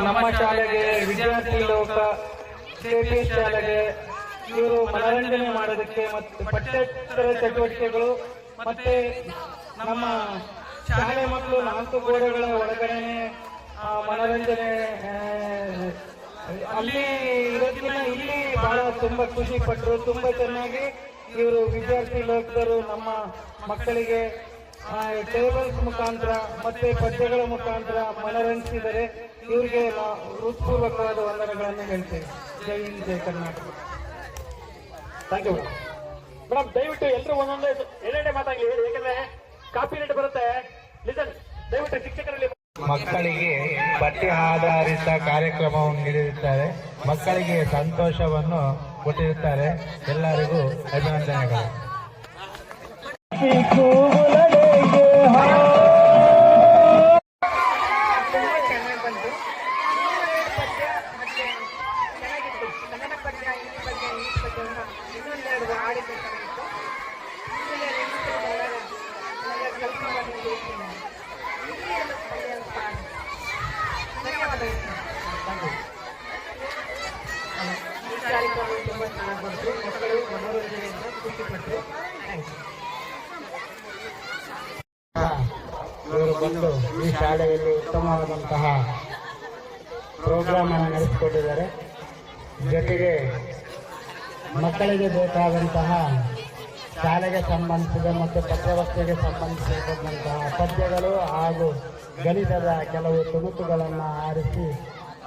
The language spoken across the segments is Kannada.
ನಮ್ಮ ಶಾಲೆಗೆ ವಿದ್ಯಾರ್ಥಿ ಲೋಕ ಕೆಪಿ ಶಾಲೆಗೆ ಇವರು ಮನರಂಜನೆ ಮಾಡೋದಕ್ಕೆ ಮತ್ತು ಪಠ್ಯೇತರ ಚಟುವಟಿಕೆಗಳು ಮತ್ತೆ ನಮ್ಮ ಶಾಲೆ ಮಕ್ಕಳು 4 ಗೋಡೆಗಳ ಒಳಗಡೆ ಮನರಂಜನೆ ಅಲ್ಲಿ ಇರೋದ್ಕಿಂತ ಇಲ್ಲಿ ಬಹಳ ತುಂಬಾ ಖುಷಿ ಪಟ್ಟರು. ತುಂಬಾ ಚೆನ್ನಾಗಿ ಇವರು ವಿದ್ಯಾರ್ಥಿ ಲೋಕದರು ನಮ್ಮ ಮಕ್ಕಳಿಗೆ ಟೇಬಲ್ಸ್ ಮುಖಾಂತರ ಮತ್ತೆ ಪದ್ಯಗಳ ಮುಖಾಂತರ ಮನರಂಜಿಸಿದರೆ ಇವರಿಗೆ ಹೃತ್ಪೂರ್ವಕವಾದ ವಂದನೆಗಳನ್ನು ಹೇಳ್ತೇವೆ. Jai Hind, Jai Karnataka. Thank you madam. ದಯವಿಟ್ಟು ಎಲ್ಲರೂ ಒಂದೊಂದೇ ಎರಡೆರಡೆ ಮಾತಾಗಲಿ, ಯಾಕಂದ್ರೆ ಕಾಪಿ ರೇಟ್ ಬರುತ್ತೆ. ಲಿಸನ್, ದಯವಿಟ್ಟು ಶಿಕ್ಷಕರಲ್ಲಿ ಮಕ್ಕಳಿಗೆ ಪಠ್ಯ ಆಧಾರಿತ ಕಾರ್ಯಕ್ರಮವನ್ನು ನೀಡಿರುತ್ತಾರೆ. ಮಕ್ಕಳಿಗೆ ಸಂತೋಷವನ್ನು ಕೊಟ್ಟಿರುತ್ತಾರೆ. ಎಲ್ಲರಿಗೂ ಅಭಿನಂದನೆಗಳು. ತುಂಬಾ ಚೆನ್ನಾಗಿ ಬಂತು. ಮಕ್ಕಳು ಮನೋರಂಜನೆಯಿಂದ ಖುಷಿಪಟ್ಟರು. ಇವರು ಬಂದು ಈ ಶಾಲೆಯಲ್ಲಿ ಉತ್ತಮವಾದಂತಹ ಪ್ರೋಗ್ರಾಮ್ ಅನ್ನು ನಡೆಸಿಕೊಟ್ಟಿದ್ದಾರೆ. ಜೊತೆಗೆ ಮಕ್ಕಳಿಗೆ ಬೇಕಾದಂತಹ ಶಾಲೆಗೆ ಸಂಬಂಧಿಸಿದ ಮತ್ತು ಪಠ್ಯವಸ್ತುವಿಗೆ ಸಂಬಂಧಿಸಿದಂತಹ ಪದ್ಯಗಳು ಹಾಗೂ ಗಣಿತದ ಕೆಲವು ತುಣುಕುಗಳನ್ನು ಆರಿಸಿ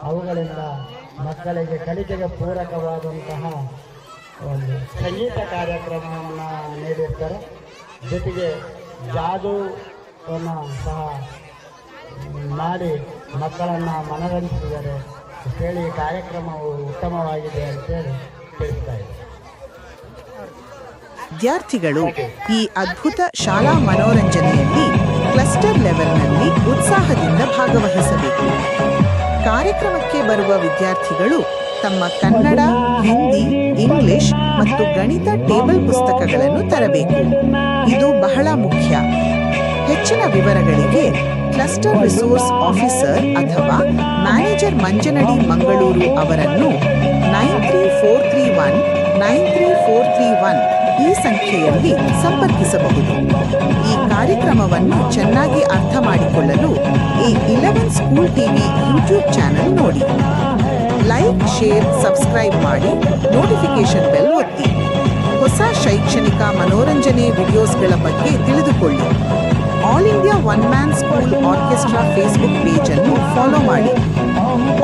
ಅವುಗಳಿಂದ ಮಕ್ಕಳಿಗೆ ಕಲಿಕೆಗೆ ಪೂರಕವಾದಂತಹ ಒಂದು ಸಂಗೀತ ಕಾರ್ಯಕ್ರಮವನ್ನು ನೀಡಿರ್ತಾರೆ. ಜೊತೆಗೆ ಜಾದೂವನ್ನು ಸಹ ಮಾಡಿ ಮಕ್ಕಳನ್ನು ಮನರಂಜಿಸಿದ್ದಾರೆ ಅಂತೇಳಿ ಕಾರ್ಯಕ್ರಮವು ಉತ್ತಮವಾಗಿದೆ ಅಂತೇಳಿ ತಿಳಿಸ್ತಾ ಇದೆ. ವಿದ್ಯಾರ್ಥಿಗಳು ಈ ಅದ್ಭುತ ಶಾಲಾ ಮನೋರಂಜನೆಯಲ್ಲಿ ಕ್ಲಸ್ಟರ್ ಲೆವೆಲ್ನಲ್ಲಿ ಉತ್ಸಾಹದಿಂದ ಭಾಗವಹಿಸಬೇಕು. ಕಾರ್ಯಕ್ರಮಕ್ಕೆ ಬರುವ ವಿದ್ಯಾರ್ಥಿಗಳು ತಮ್ಮ ಕನ್ನಡ, ಹಿಂದಿ, ಇಂಗ್ಲಿಷ್ ಮತ್ತು ಗಣಿತ ಟೇಬಲ್ ಪುಸ್ತಕಗಳನ್ನು ತರಬೇಕು. ಇದು ಬಹಳ ಮುಖ್ಯ. ಹೆಚ್ಚಿನ ವಿವರಗಳಿಗೆ ಕ್ಲಸ್ಟರ್ ರಿಸೋರ್ಸ್ ಆಫೀಸರ್ ಅಥವಾ ಮ್ಯಾನೇಜರ್ ಮಂಜನಡಿ ಮಂಗಳೂರು ಅವರನ್ನು 9343193431 ಈ ಸಂಖ್ಯೆಯಲ್ಲಿ ಸಂಪರ್ಕಿಸಬಹುದು. ಈ ಕಾರ್ಯಕ್ರಮವನ್ನು ಚೆನ್ನಾಗಿ ಅರ್ಥ ಮಾಡಿಕೊಳ್ಳಲು A11 school TV YouTube channel ನೋಡಿ. ಲೈಕ್, ಶೇರ್, ಸಬ್ಸ್ಕ್ರೈಬ್ ಮಾಡಿ, ನೋಟಿಫಿಕೇಶನ್ ಬೆಲ್ ಒತ್ತಿ. ಹೊಸ ಶೈಕ್ಷಣಿಕ ಮನೋರಂಜನೆ ವಿಡಿಯೋಸ್ಗಳ ಬಗ್ಗೆ ತಿಳಿದುಕೊಳ್ಳಿ. All India one man school orchestra Facebook page ಅನ್ನು ಫಾಲೋ ಮಾಡಿ.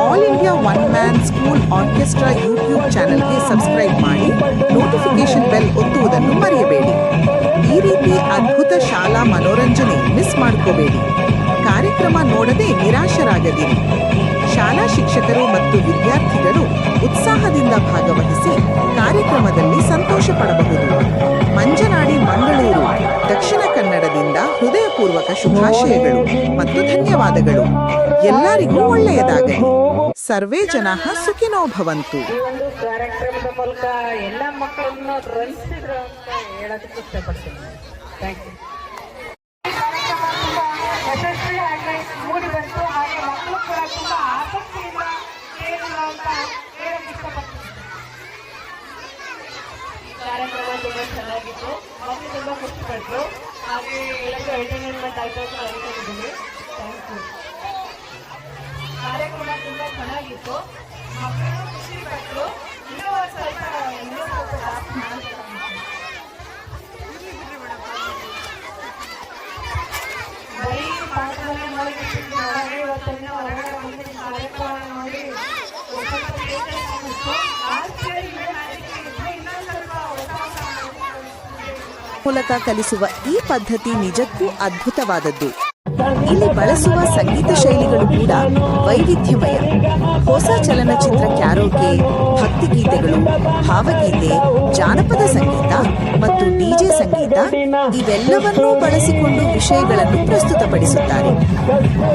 All India one man school orchestra YouTube ಚಾನೆಲ್ಗೆ ಸಬ್ಸ್ಕ್ರೈಬ್ ಮಾಡಿ, ನೋಟಿಫಿಕೇಶನ್ ಬೆಲ್ ಒತ್ತುವುದನ್ನು ಮರೆಯಬೇಡಿ. ಈ ರೀತಿ ಅದ್ಭುತ ಶಾಲಾ ಮನೋರಂಜನೆ ಮಿಸ್ ಮಾಡ್ಕೋಬೇಡಿ. ಕಾರ್ಯಕ್ರಮ ನೋಡದೆ ನಿರಾಶರಾಗದಿರಿ. ಶಾಲಾ ಶಿಕ್ಷಕರು ಮತ್ತು ವಿದ್ಯಾರ್ಥಿಗಳು ಉತ್ಸಾಹದಿಂದ ಭಾಗವಹಿಸಿ ಕಾರ್ಯಕ್ರಮದಲ್ಲಿ ಸಂತೋಷ ಪಡಬಹುದು. ಮಂಜನಾಡಿ ಮಂಗಳೂರು, ದಕ್ಷಿಣ ಕನ್ನಡದಿಂದ ಹೃದಯಪೂರ್ವಕ ಶುಭಾಶಯಗಳು ಮತ್ತು ಧನ್ಯವಾದಗಳು. ಎಲ್ಲರಿಗೂ ಒಳ್ಳೆಯದಾಗಲಿ. ಸರ್ವೇ ಜನಾಃ ಸುಖಿನೋ ಭವಂತು. ಈ ಒಂದು ಕಾರ್ಯಕ್ರಮದ ಮೂಲಕ ಎಲ್ಲ ಮಕ್ಕಳನ್ನು ರಂಜಿಸಿದ್ರು ಅಂತ ಹೇಳೋದಕ್ಕೆ ಇಷ್ಟಪಡ್ತೀನಿ. Thank you. ಯಶಸ್ವಿಯಾಗಿ ಮೂಡಿ ಬಂತು. ಹಾಗೆ ಮಕ್ಕಳು ಕೂಡ ತುಂಬಾ ಆಸಕ್ತಿಯಿಂದ ಕೇಳಿದ್ರು ಅಂತ ಹೇಳಕ್ಕೆ ಇಷ್ಟಪಡ್ತೀನಿ. ಕಾರ್ಯಕ್ರಮ ತುಂಬಾ ಚೆನ್ನಾಗಿತ್ತು. ಮಕ್ಕಳು ತುಂಬಾ ಖುಷಿ ಪಟ್ಟರು. ಹಾಗೆ ಎಲ್ಲರಿಗೂ ಎಂಟರ್ಟೈನ್ಮೆಂಟ್ ಆಯ್ತು ಅಂತ ಅನ್ಕೊಂಡಿದ್ದೀನಿ. Thank you. ಕಾರ್ಯಕ್ರಮ ತುಂಬಾ ಚೆನ್ನಾಗಿತ್ತು. ಮಕ್ಕಳು ಖುಷಿ ಪಟ್ಟರು. ಇನ್ನೂ ಸ್ವಲ್ಪ ಜಾಸ್ತಿ ಮಾಡ್ತಾರೆ. ಬರೀ ಪಾಠದಲ್ಲಿ ನೋಡಿಬಿಟ್ಟು ಇವತ್ತನ್ನು ಹೊರಗಡೆ ಬಂದು ಕಾರ್ಯಕ್ರಮ ನೋಡಿ ಮೂಲಕ ಕಲಿಸುವ ಈ ಪದ್ಧತಿ ನಿಜಕ್ಕೂ ಅದ್ಭುತವಾದದ್ದು. ಇಲ್ಲಿ ಬಳಸುವ ಸಂಗೀತ ಶೈಲಿಗಳು ಕೂಡ ವೈವಿಧ್ಯಮಯ. ಹೊಸ ಚಲನಚಿತ್ರ ಕ್ಯಾರೋಕೆ, ಭಕ್ತಿಗೀತೆಗಳು, ಭಾವಗೀತೆ, ಜಾನಪದ ಸಂಗೀತ ಮತ್ತು ಡಿಜೆ ಸಂಗೀತ ಇವೆಲ್ಲವನ್ನೂ ಬಳಸಿಕೊಂಡು ವಿಷಯಗಳನ್ನು ಪ್ರಸ್ತುತಪಡಿಸುತ್ತಾರೆ.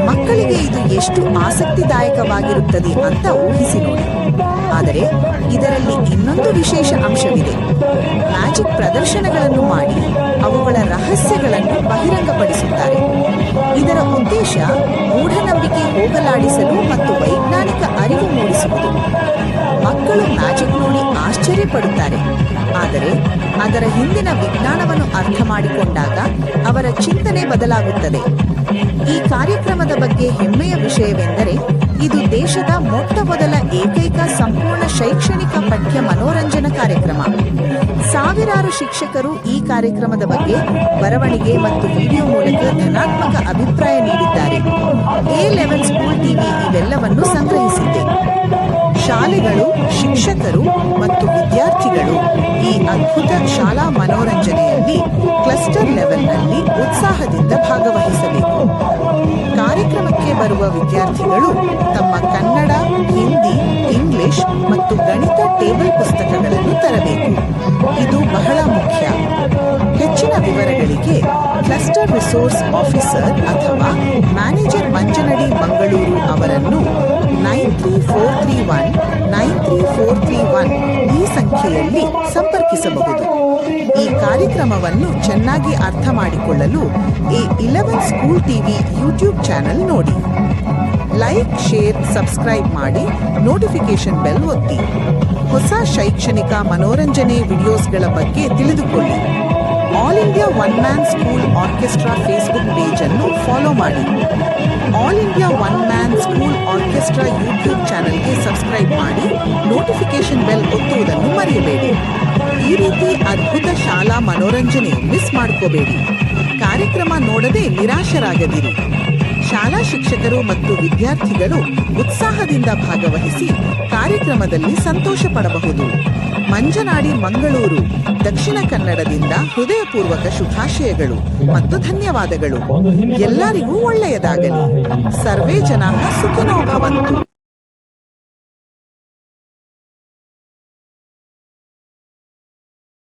ಮಕ್ಕಳಿಗೆ ಇದು ಎಷ್ಟು ಆಸಕ್ತಿದಾಯಕವಾಗಿರುತ್ತದೆ ಅಂತ ಊಹಿಸಿ ನೋಡಿ. ಆದರೆ ಇದರಲ್ಲಿ ಇನ್ನೊಂದು ವಿಶೇಷ ಅಂಶವಿದೆ. ಮ್ಯಾಜಿಕ್ ಪ್ರದರ್ಶನಗಳನ್ನು ಮಾಡಿ ಅವುಗಳ ರಹಸ್ಯಗಳನ್ನು ಬಹಿರಂಗಪಡಿಸುತ್ತಾರೆ. ಇದರ ಉದ್ದೇಶ ಮೂಢನಂಬಿಕೆ ಹೋಗಲಾಡಿಸಲು ಮತ್ತು ವೈಜ್ಞಾನಿಕ ಪಡುತ್ತಾರೆ. ಆದರೆ ಅದರ ಹಿಂದಿನ ವಿಜ್ಞಾನವನ್ನು ಅರ್ಥ ಮಾಡಿಕೊಂಡಾಗ ಅವರ ಚಿಂತನೆ ಬದಲಾಗುತ್ತದೆ. ಈ ಕಾರ್ಯಕ್ರಮದ ಬಗ್ಗೆ ಹೆಮ್ಮೆಯ ವಿಷಯವೆಂದರೆ ಇದು ದೇಶದ ಮೊಟ್ಟಮೊದಲ ಏಕೈಕ ಸಂಪೂರ್ಣ ಶೈಕ್ಷಣಿಕ ಪಠ್ಯ ಮನೋರಂಜನಾ ಕಾರ್ಯಕ್ರಮ. ಸಾವಿರಾರು ಶಿಕ್ಷಕರು ಈ ಕಾರ್ಯಕ್ರಮದ ಬಗ್ಗೆ ಬರವಣಿಗೆ ಮತ್ತು ವಿಡಿಯೋ ಮೂಲಕ ಧನಾತ್ಮಕ ಅಭಿಪ್ರಾಯ ನೀಡಿದ್ದಾರೆ. A11 ಸ್ಕೂಲ್ ಟಿವಿ ಇವೆಲ್ಲವನ್ನು ಸಂಗ್ರಹಿಸಿದೆ. ಶಾಲೆಗಳು, ಶಿಕ್ಷಕರು ಮತ್ತು ವಿದ್ಯಾರ್ಥಿಗಳು ಈ ಅದ್ಭುತ ಶಾಲಾ ಮನೋರಂಜನೆಯಲ್ಲಿ ಕ್ಲಸ್ಟರ್ ಲೆವೆಲ್ನಲ್ಲಿ ಉತ್ಸಾಹದಿಂದ ಭಾಗವಹಿಸಬೇಕು. ಕಾರ್ಯಕ್ರಮಕ್ಕೆ ಬರುವ ವಿದ್ಯಾರ್ಥಿಗಳು ತಮ್ಮ ಕನ್ನಡ, ಹಿಂದಿ, ಇಂಗ್ಲಿಷ್ ಮತ್ತು ಗಣಿತ ಟೇಬಲ್ ಪುಸ್ತಕಗಳನ್ನು ತರಬೇಕು. ಇದು ಬಹಳ ಮುಖ್ಯ. ಹೆಚ್ಚಿನ ವಿವರಗಳಿಗೆ ಕ್ಲಸ್ಟರ್ ರಿಸೋರ್ಸ್ ಆಫೀಸರ್ ಅಥವಾ ಮ್ಯಾನೇಜರ್ ಮಂಜನಡಿ ಮಂಗಳೂರು ಅವರನ್ನು 9343193431 ಈ ಸಂಖ್ಯೆಯಲ್ಲಿ ಸಂಪರ್ಕಿಸಬಹುದು. ಈ ಕಾರ್ಯಕ್ರಮವನ್ನು ಚೆನ್ನಾಗಿ ಅರ್ಥ ಮಾಡಿಕೊಳ್ಳಲು A11 school TV YouTube channel ನೋಡಿ. ಲೈಕ್, ಶೇರ್, ಸಬ್ಸ್ಕ್ರೈಬ್ ಮಾಡಿ, ನೋಟಿಫಿಕೇಶನ್ ಬೆಲ್ ಒತ್ತಿ. ಹೊಸ ಶೈಕ್ಷಣಿಕ ಮನೋರಂಜನೆ ವಿಡಿಯೋಸ್ಗಳ ಬಗ್ಗೆ ತಿಳಿದುಕೊಳ್ಳಿ. All India one man school orchestra Facebook page ಅನ್ನು ಫಾಲೋ ಮಾಡಿ. All India one man school orchestra YouTube ಚಾನೆಲ್ಗೆ ಸಬ್ಸ್ಕ್ರೈಬ್ ಮಾಡಿ, ನೋಟಿಫಿಕೇಶನ್ ಬೆಲ್ ಒತ್ತುವುದನ್ನು ಮರೆಯಬೇಡಿ. ಈ ರೀತಿ ಅದ್ಭುತ ಶಾಲಾ ಮನೋರಂಜನೆ ಮಿಸ್ ಮಾಡ್ಕೋಬೇಡಿ. ಕಾರ್ಯಕ್ರಮ ನೋಡದೆ ನಿರಾಶರಾಗದಿರಿ. ಶಾಲಾ ಶಿಕ್ಷಕರು ಮತ್ತು ವಿದ್ಯಾರ್ಥಿಗಳು ಉತ್ಸಾಹದಿಂದ ಭಾಗವಹಿಸಿ ಕಾರ್ಯಕ್ರಮದಲ್ಲಿ ಸಂತೋಷ ಪಡಬಹುದು. ಮಂಜನಾಡಿ ಮಂಗಳೂರು, ದಕ್ಷಿಣ ಕನ್ನಡದಿಂದ ಹೃದಯಪೂರ್ವಕ ಶುಭಾಶಯಗಳು ಮತ್ತು ಧನ್ಯವಾದಗಳು. ಎಲ್ಲರಿಗೂ ಒಳ್ಳೆಯದಾಗಲಿ. ಸರ್ವೇ ಜನಾಃ ಸುಖಿನೋ ಭವಂತು.